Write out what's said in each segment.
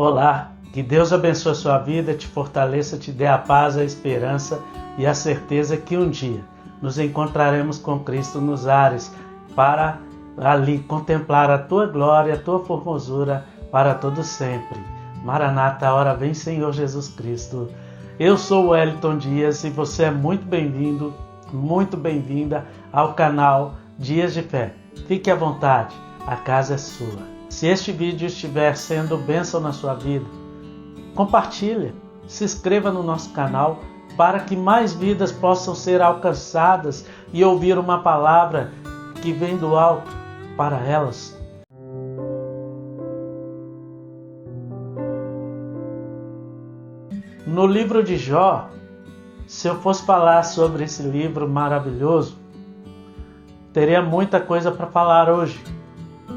Olá, que Deus abençoe a sua vida, te fortaleça, te dê a paz, a esperança e a certeza que um dia nos encontraremos com Cristo nos ares para ali contemplar a tua glória, a tua formosura para todo sempre. Maranata, a hora vem, Senhor Jesus Cristo. Eu sou o Wellington Dias e você é muito bem-vindo, muito bem-vinda ao canal Dias de Fé. Fique à vontade, a casa é sua. Se este vídeo estiver sendo bênção na sua vida, compartilhe, se inscreva no nosso canal para que mais vidas possam ser alcançadas e ouvir uma palavra que vem do alto para elas. No livro de Jó, se eu fosse falar sobre esse livro maravilhoso, teria muita coisa para falar hoje.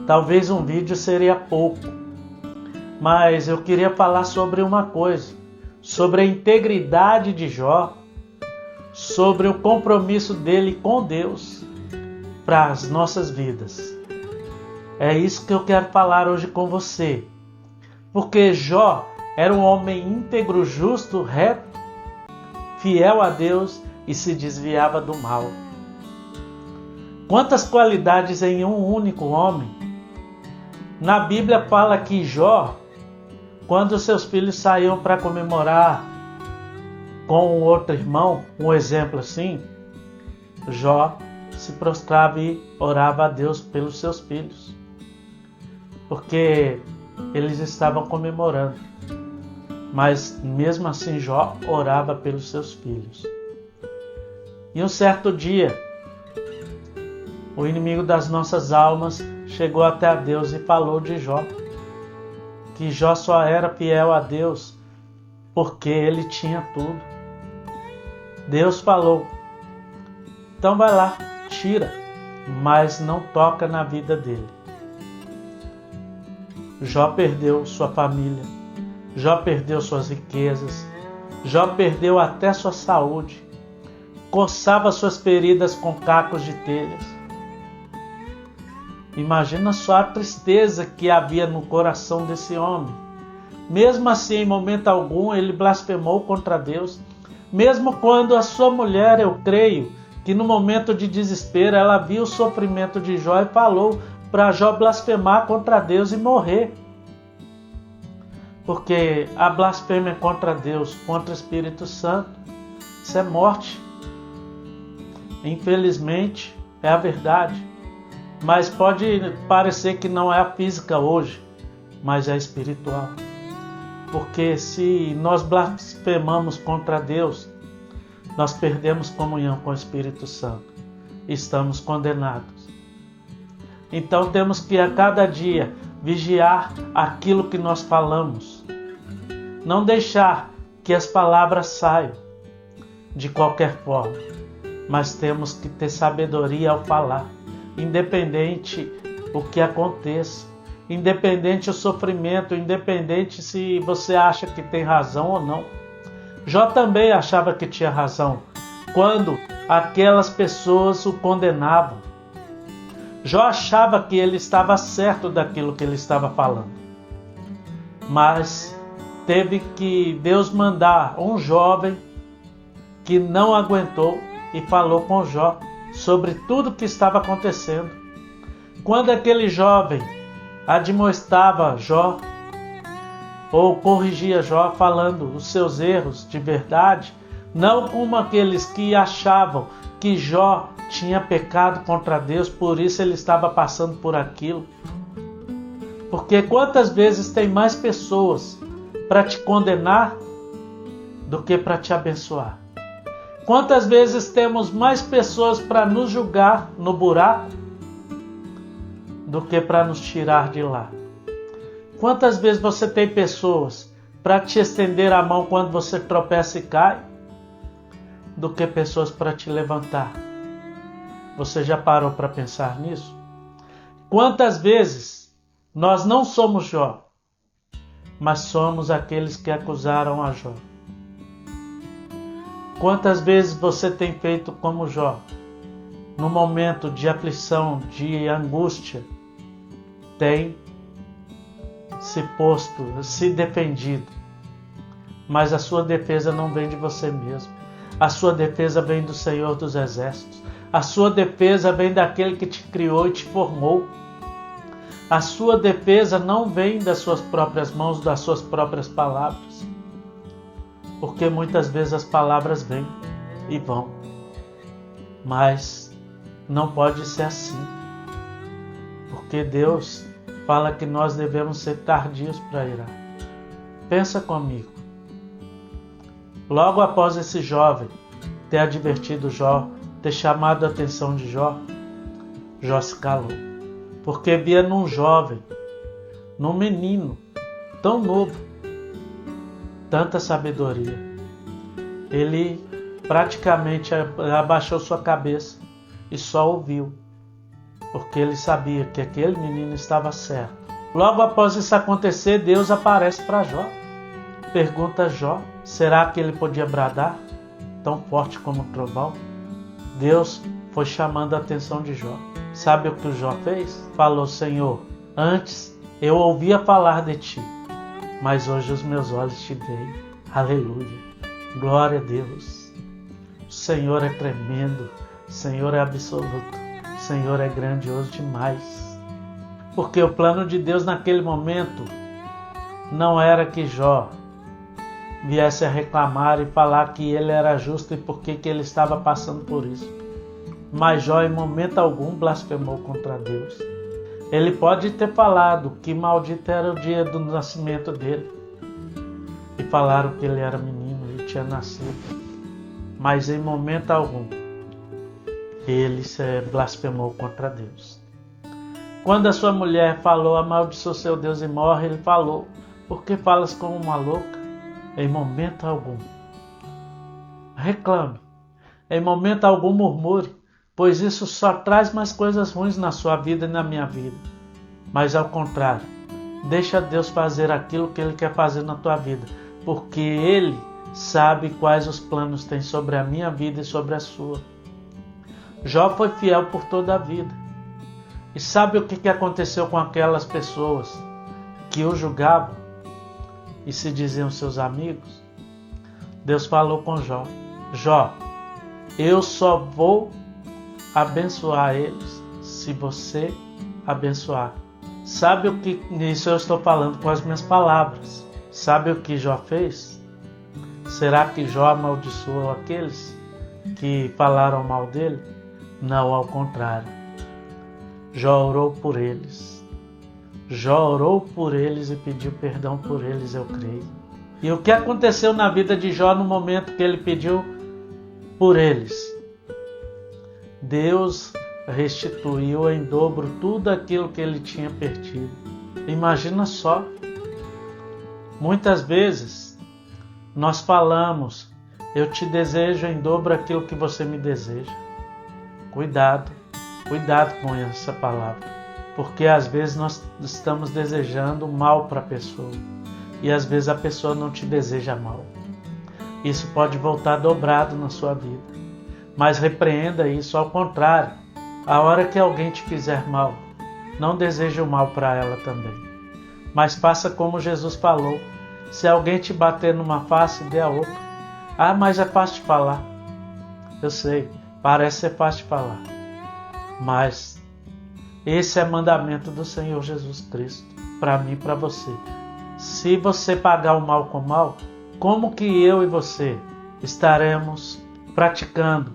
Talvez um vídeo seria pouco, mas eu queria falar sobre uma coisa, sobre a integridade de Jó, sobre o compromisso dele com Deus para as nossas vidas. É isso que eu quero falar hoje com você, porque Jó era um homem íntegro, justo, reto, fiel a Deus e se desviava do mal. Quantas qualidades em um único homem! Na Bíblia fala que Jó, quando seus filhos saíam para comemorar com o outro irmão, um exemplo assim, Jó se prostrava e orava a Deus pelos seus filhos, porque eles estavam comemorando. Mas mesmo assim Jó orava pelos seus filhos. E um certo dia, o inimigo das nossas almas chegou até a Deus e falou de Jó, que Jó só era fiel a Deus porque ele tinha tudo. Deus falou, então vai lá, tira, mas não toca na vida dele. Jó perdeu sua família, Jó perdeu suas riquezas, Jó perdeu até sua saúde, coçava suas feridas com cacos de telhas. Imagina só a tristeza que havia no coração desse homem. Mesmo assim, em momento algum, ele blasfemou contra Deus. Mesmo quando a sua mulher, eu creio, que no momento de desespero, ela viu o sofrimento de Jó e falou para Jó blasfemar contra Deus e morrer. Porque a blasfêmia contra Deus, contra o Espírito Santo, isso é morte. Infelizmente, é a verdade. Mas pode parecer que não é a física hoje, mas é a espiritual. Porque se nós blasfemamos contra Deus, nós perdemos comunhão com o Espírito Santo. Estamos condenados. Então temos que a cada dia vigiar aquilo que nós falamos. Não deixar que as palavras saiam de qualquer forma, mas temos que ter sabedoria ao falar. Independente o que aconteça, independente o sofrimento, independente se você acha que tem razão ou não. Jó também achava que tinha razão quando aquelas pessoas o condenavam. Jó achava que ele estava certo daquilo que ele estava falando. Mas teve que Deus mandar um jovem que não aguentou e falou com Jó sobre tudo o que estava acontecendo. Quando aquele jovem admoestava Jó ou corrigia Jó falando os seus erros de verdade, não como aqueles que achavam que Jó tinha pecado contra Deus, por isso ele estava passando por aquilo. Porque quantas vezes tem mais pessoas para te condenar do que para te abençoar? Quantas vezes temos mais pessoas para nos julgar no buraco do que para nos tirar de lá? Quantas vezes você tem pessoas para te estender a mão quando você tropeça e cai, do que pessoas para te levantar? Você já parou para pensar nisso? Quantas vezes nós não somos Jó, mas somos aqueles que acusaram a Jó? Quantas vezes você tem feito como Jó, no momento de aflição, de angústia, tem se posto, se defendido. Mas a sua defesa não vem de você mesmo. A sua defesa vem do Senhor dos Exércitos. A sua defesa vem daquele que te criou e te formou. A sua defesa não vem das suas próprias mãos, das suas próprias palavras. Porque muitas vezes as palavras vêm e vão. Mas não pode ser assim. Porque Deus fala que nós devemos ser tardios para irar. Pensa comigo. Logo após esse jovem ter advertido Jó, ter chamado a atenção de Jó, Jó se calou. Porque via num jovem, num menino tão novo, tanta sabedoria. Ele praticamente abaixou sua cabeça e só ouviu, porque ele sabia que aquele menino estava certo. Logo após isso acontecer, Deus aparece para Jó. Pergunta a Jó, será que ele podia bradar tão forte como o trovão? Deus foi chamando a atenção de Jó. Sabe o que o Jó fez? Falou, Senhor, antes eu ouvia falar de ti, mas hoje os meus olhos te veem. Aleluia. Glória a Deus. O Senhor é tremendo. O Senhor é absoluto. O Senhor é grandioso demais. Porque o plano de Deus naquele momento não era que Jó viesse a reclamar e falar que ele era justo e por que ele estava passando por isso. Mas Jó em momento algum blasfemou contra Deus. Ele pode ter falado que maldito era o dia do nascimento dele. E falaram que ele era menino e tinha nascido. Mas em momento algum ele se blasfemou contra Deus. Quando a sua mulher falou, amaldiçoa seu Deus e morre, ele falou, por que falas como uma louca? Em momento algum reclame, em momento algum murmure, pois isso só traz mais coisas ruins na sua vida e na minha vida. Mas ao contrário, deixa Deus fazer aquilo que Ele quer fazer na tua vida, porque Ele sabe quais os planos tem sobre a minha vida e sobre a sua. Jó foi fiel por toda a vida. E sabe o que aconteceu com aquelas pessoas que o julgavam e se diziam seus amigos? Deus falou com Jó, Jó, eu só vou abençoar eles se você abençoar. Sabe o que, isso eu estou falando com as minhas palavras. Sabe o que Jó fez? Será que Jó amaldiçoou aqueles que falaram mal dele? Não, ao contrário. Jó orou por eles. Jó orou por eles e pediu perdão por eles, eu creio. E o que aconteceu na vida de Jó no momento que ele pediu por eles? Deus restituiu em dobro tudo aquilo que ele tinha perdido. Imagina só. Muitas vezes nós falamos, eu te desejo em dobro aquilo que você me deseja. Cuidado com essa palavra. Porque às vezes nós estamos desejando mal para a pessoa. E às vezes a pessoa não te deseja mal. Isso pode voltar dobrado na sua vida. Mas repreenda isso, ao contrário. A hora que alguém te fizer mal, não deseje o mal para ela também. Mas faça como Jesus falou. Se alguém te bater numa face, dê a outra. Ah, mas é fácil de falar. Eu sei, parece ser fácil de falar. Mas esse é mandamento do Senhor Jesus Cristo, para mim e para você. Se você pagar o mal com o mal, como que eu e você estaremos praticando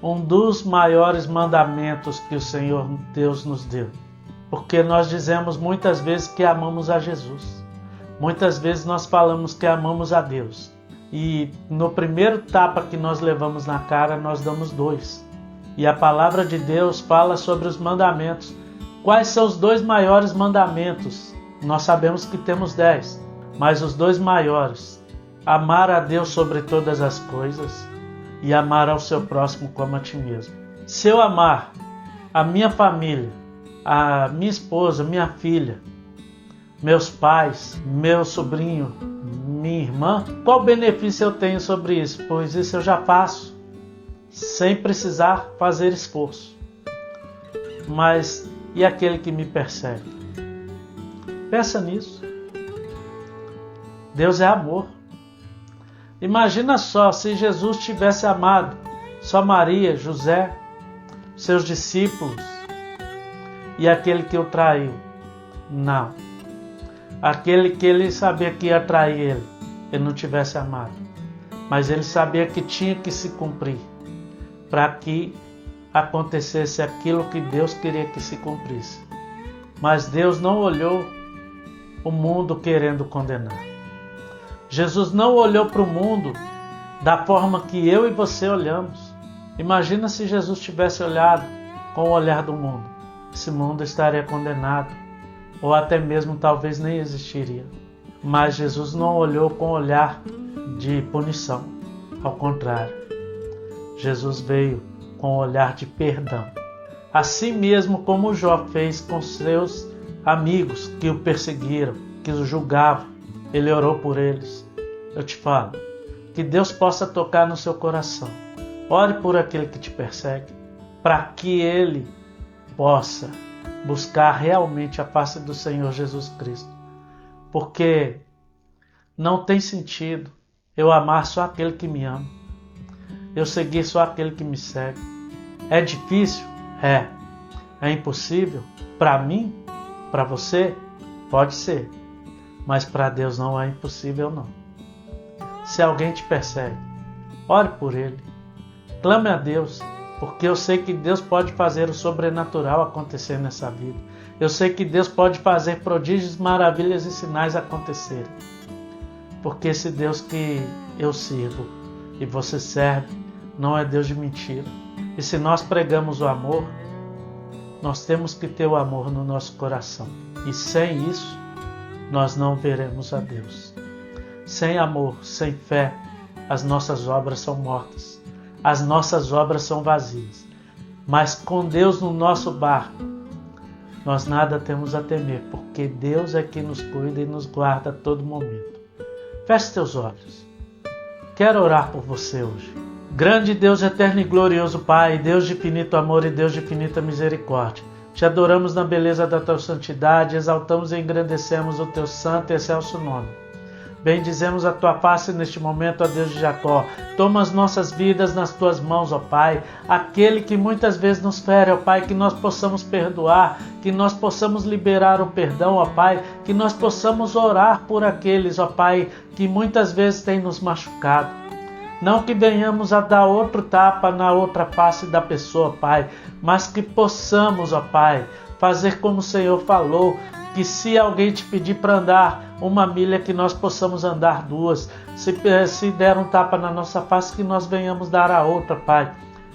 um dos maiores mandamentos que o Senhor Deus nos deu? Porque nós dizemos muitas vezes que amamos a Jesus. Muitas vezes nós falamos que amamos a Deus. E no primeiro tapa que nós levamos na cara, nós damos 2. E a palavra de Deus fala sobre os mandamentos. Quais são os 2 maiores mandamentos? Nós sabemos que temos 10, mas os 2 maiores: amar a Deus sobre todas as coisas e amar ao seu próximo como a ti mesmo. Se eu amar a minha família, a minha esposa, minha filha, meus pais, meu sobrinho, minha irmã, qual benefício eu tenho sobre isso? Pois isso eu já faço, sem precisar fazer esforço. Mas e aquele que me persegue? Pensa nisso. Deus é amor. Imagina só se Jesus tivesse amado só Maria, José, seus discípulos e aquele que o traiu. Não. Aquele que ele sabia que ia trair ele não tivesse amado. Mas ele sabia que tinha que se cumprir para que acontecesse aquilo que Deus queria que se cumprisse. Mas Deus não olhou o mundo querendo condenar. Jesus não olhou para o mundo da forma que eu e você olhamos. Imagina se Jesus tivesse olhado com o olhar do mundo. Esse mundo estaria condenado, ou até mesmo talvez nem existiria. Mas Jesus não olhou com olhar de punição. Ao contrário, Jesus veio com olhar de perdão. Assim mesmo como Jó fez com seus amigos que o perseguiram, que o julgavam, ele orou por eles. Eu te falo, que Deus possa tocar no seu coração. Ore por aquele que te persegue, para que ele possa buscar realmente a face do Senhor Jesus Cristo. Porque não tem sentido eu amar só aquele que me ama, eu seguir só aquele que me segue. É difícil? É. É impossível? Para mim? Para você? Pode ser. Mas para Deus não é impossível, não. Se alguém te persegue, ore por ele. Clame a Deus, porque eu sei que Deus pode fazer o sobrenatural acontecer nessa vida. Eu sei que Deus pode fazer prodígios, maravilhas e sinais acontecerem. Porque esse Deus que eu sirvo e você serve não é Deus de mentira. E se nós pregamos o amor, nós temos que ter o amor no nosso coração. E sem isso, nós não veremos a Deus. Sem amor, sem fé, as nossas obras são mortas. As nossas obras são vazias. Mas com Deus no nosso barco, nós nada temos a temer, porque Deus é quem nos cuida e nos guarda a todo momento. Feche teus olhos. Quero orar por você hoje. Grande Deus, eterno e glorioso Pai, Deus de infinito amor e Deus de infinita misericórdia. Te adoramos na beleza da tua santidade, exaltamos e engrandecemos o teu santo e excelso nome. Bendizemos a tua face neste momento, ó Deus de Jacó. Toma as nossas vidas nas tuas mãos, ó Pai. Aquele que muitas vezes nos fere, ó Pai, que nós possamos perdoar, que nós possamos liberar o perdão, ó Pai, que nós possamos orar por aqueles, ó Pai, que muitas vezes têm nos machucado. Não que venhamos a dar outro tapa na outra face da pessoa, Pai, mas que possamos, ó Pai, fazer como o Senhor falou, que se alguém te pedir para andar 1 milha, que nós possamos andar 2. Se der um tapa na nossa face, que nós venhamos dar a outra, Pai.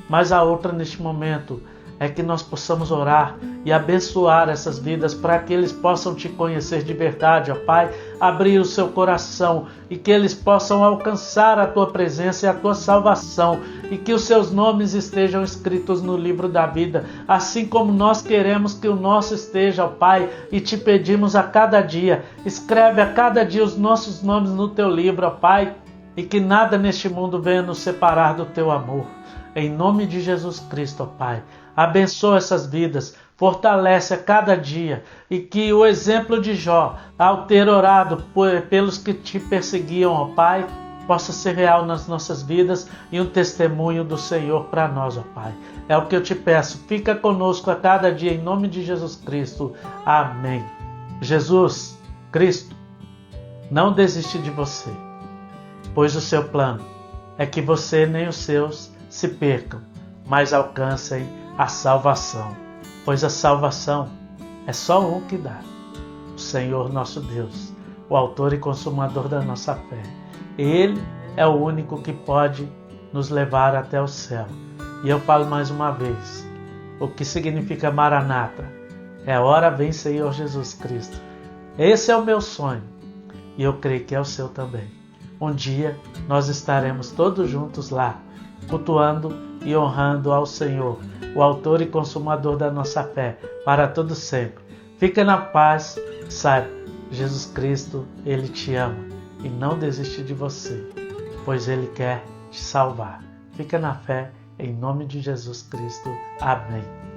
Mas a outra neste momento é que nós possamos orar e abençoar essas vidas para que eles possam te conhecer de verdade, ó Pai. Abrir o seu coração e que eles possam alcançar a tua presença e a tua salvação e que os seus nomes estejam escritos no livro da vida, assim como nós queremos que o nosso esteja, ó Pai, e te pedimos a cada dia. Escreve a cada dia os nossos nomes no teu livro, ó Pai, e que nada neste mundo venha nos separar do teu amor. Em nome de Jesus Cristo, ó Pai, abençoa essas vidas, fortalece a cada dia e que o exemplo de Jó, ao ter orado pelos que te perseguiam, ó Pai, possa ser real nas nossas vidas e um testemunho do Senhor para nós, ó Pai. É o que eu te peço, fica conosco a cada dia em nome de Jesus Cristo. Amém. Jesus Cristo não desiste de você, pois o seu plano é que você nem os seus se percam, mas alcancem a salvação, pois a salvação é só um que dá, o Senhor nosso Deus, o autor e consumador da nossa fé. Ele é o único que pode nos levar até o céu. E eu falo mais uma vez, o que significa Maranata? É hora vem Senhor Jesus Cristo. Esse é o meu sonho e eu creio que é o seu também. Um dia nós estaremos todos juntos lá, cultuando e honrando ao Senhor, o autor e consumador da nossa fé, para todo sempre. Fica na paz, saiba, Jesus Cristo, Ele te ama e não desiste de você, pois Ele quer te salvar. Fica na fé, em nome de Jesus Cristo. Amém.